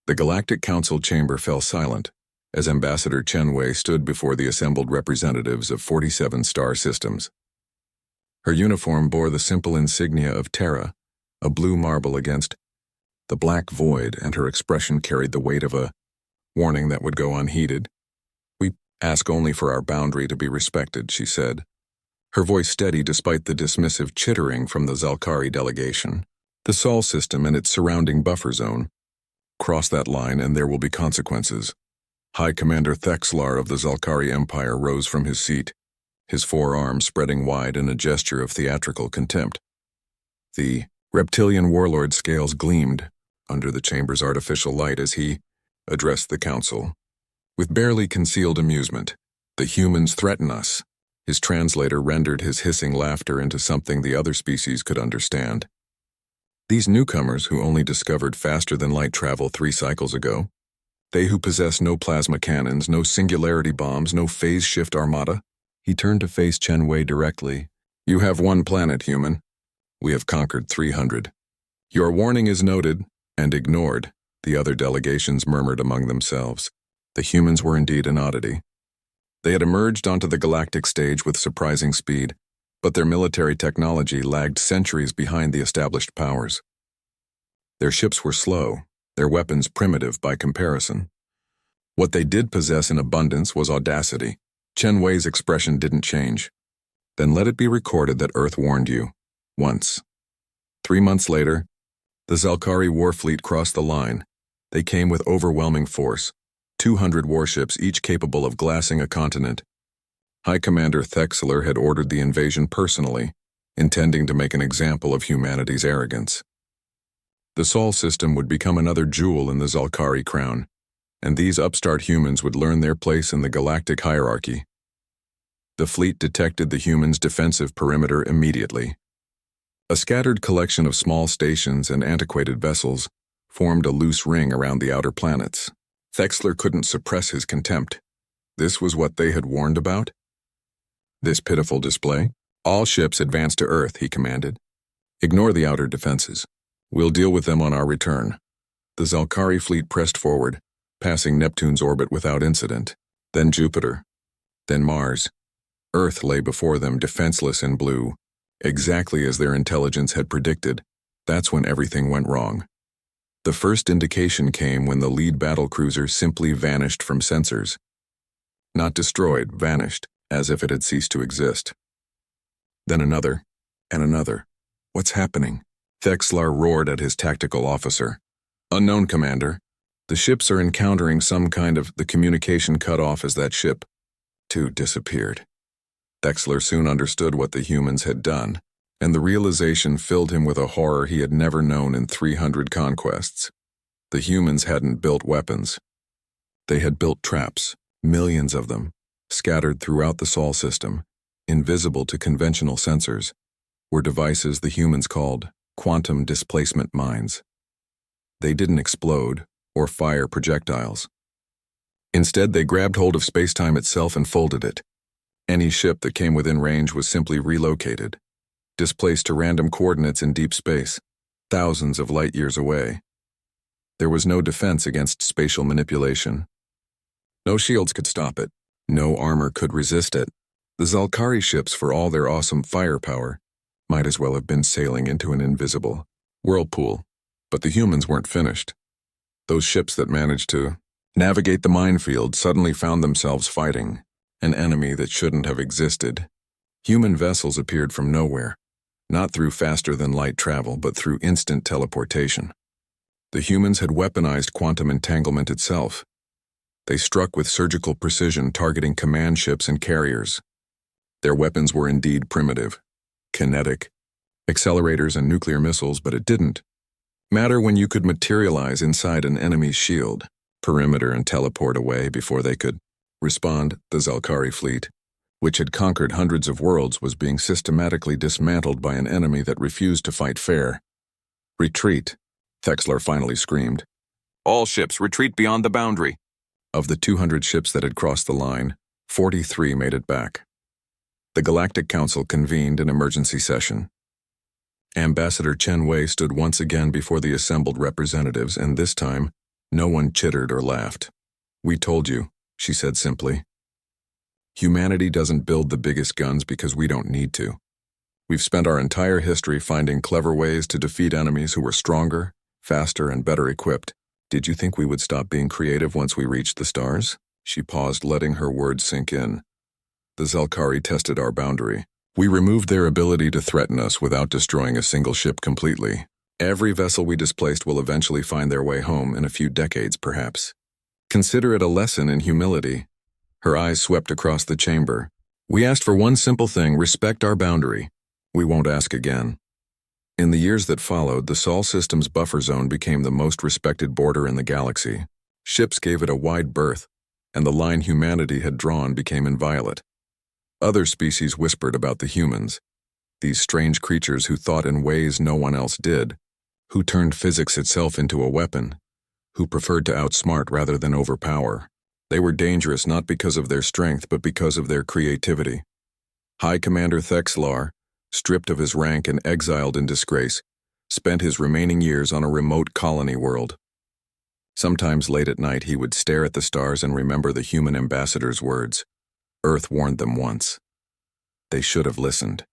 The Galactic Council chamber fell silent as Ambassador Chen Wei stood before the assembled representatives of 47 star systems. Her uniform bore the simple insignia of Terra, a blue marble against the black void, and her expression carried the weight of a warning that would go unheeded. "We ask only for our boundary to be respected," she said, her voice steady despite the dismissive chittering from the Zalkari delegation. "The Sol system and its surrounding buffer zone. Cross that line and there will be consequences." High Commander Thexlar of the Zalkari Empire rose from his seat, his forearms spreading wide in a gesture of theatrical contempt. The reptilian warlord's scales gleamed under the chamber's artificial light as he addressed the council. With barely concealed amusement, "The humans threaten us." His translator rendered his hissing laughter into something the other species could understand. These newcomers who only discovered faster-than-light travel 3 cycles ago, they who possess no plasma cannons, no singularity bombs, no phase-shift armada. He turned to face Chen Wei directly. "You have 1 planet, human. We have conquered 300. Your warning is noted and ignored," the other delegations murmured among themselves. The humans were indeed an oddity. They had emerged onto the galactic stage with surprising speed, but their military technology lagged centuries behind the established powers. Their ships were slow, their weapons primitive by comparison. What they did possess in abundance was audacity. Chen Wei's expression didn't change. "Then let it be recorded that Earth warned you. Once." 3 months later, the Zalkari warfleet crossed the line. They came with overwhelming force, 200 warships each capable of glassing a continent. High Commander Thexler had ordered the invasion personally, intending to make an example of humanity's arrogance. The Sol system would become another jewel in the Zalkari crown, and these upstart humans would learn their place in the galactic hierarchy. The fleet detected the humans' defensive perimeter immediately. A scattered collection of small stations and antiquated vessels formed a loose ring around the outer planets. Thexler couldn't suppress his contempt. This was what they had warned about? This pitiful display? "All ships advance to Earth," he commanded. "Ignore the outer defenses. We'll deal with them on our return." The Zalkari fleet pressed forward, passing Neptune's orbit without incident, then Jupiter, then Mars. Earth lay before them, defenseless in blue, exactly as their intelligence had predicted. That's when everything went wrong. The first indication came when the lead battlecruiser simply vanished from sensors. Not destroyed, vanished, as if it had ceased to exist. Then another, and another. "What's happening?" Thexlar roared at his tactical officer. "Unknown, Commander. The ships are encountering some kind of..." The communication cut off as that ship, too, disappeared. Thexler soon understood what the humans had done, and the realization filled him with a horror he had never known in 300 conquests. The humans hadn't built weapons. They had built traps, millions of them, scattered throughout the Sol system, invisible to conventional sensors, were devices the humans called quantum displacement mines. They didn't explode or fire projectiles. Instead, they grabbed hold of space-time itself and folded it. Any ship that came within range was simply relocated, displaced to random coordinates in deep space, thousands of light years away. There was no defense against spatial manipulation. No shields could stop it. No armor could resist it. The Zalkari ships, for all their awesome firepower, might as well have been sailing into an invisible whirlpool. But the humans weren't finished. Those ships that managed to navigate the minefield suddenly found themselves fighting an enemy that shouldn't have existed. Human vessels appeared from nowhere, not through faster-than-light travel, but through instant teleportation. The humans had weaponized quantum entanglement itself. They struck with surgical precision, targeting command ships and carriers. Their weapons were indeed primitive, kinetic, accelerators and nuclear missiles, but it didn't matter when you could materialize inside an enemy's shield, perimeter, and teleport away before they could respond. The Zalkari fleet, which had conquered hundreds of worlds, was being systematically dismantled by an enemy that refused to fight fair. "Retreat," Thexler finally screamed. "All ships, retreat beyond the boundary." Of the 200 ships that had crossed the line, 43 made it back. The Galactic Council convened an emergency session. Ambassador Chen Wei stood once again before the assembled representatives, and this time, No one chittered or laughed. "We told you," she said simply. "Humanity doesn't build the biggest guns because we don't need to. We've spent our entire history finding clever ways to defeat enemies who were stronger, faster, and better equipped. Did you think we would stop being creative once we reached the stars?" She paused, letting her words sink in. "The Zelkari tested our boundary. We removed their ability to threaten us without destroying a single ship completely. Every vessel we displaced will eventually find their way home in a few decades, perhaps. Consider it a lesson in humility." Her eyes swept across the chamber. "We asked for one simple thing: respect our boundary. We won't ask again." In the years that followed, the Sol system's buffer zone became the most respected border in the galaxy. Ships gave it a wide berth, and the line humanity had drawn became inviolate. Other species whispered about the humans, these strange creatures who thought in ways no one else did, who turned physics itself into a weapon, who preferred to outsmart rather than overpower. They were dangerous not because of their strength but because of their creativity. High Commander Thexlar, stripped of his rank and exiled in disgrace, spent his remaining years on a remote colony world. Sometimes late at night he would stare at the stars and remember the human ambassador's words. Earth warned them once. They should have listened.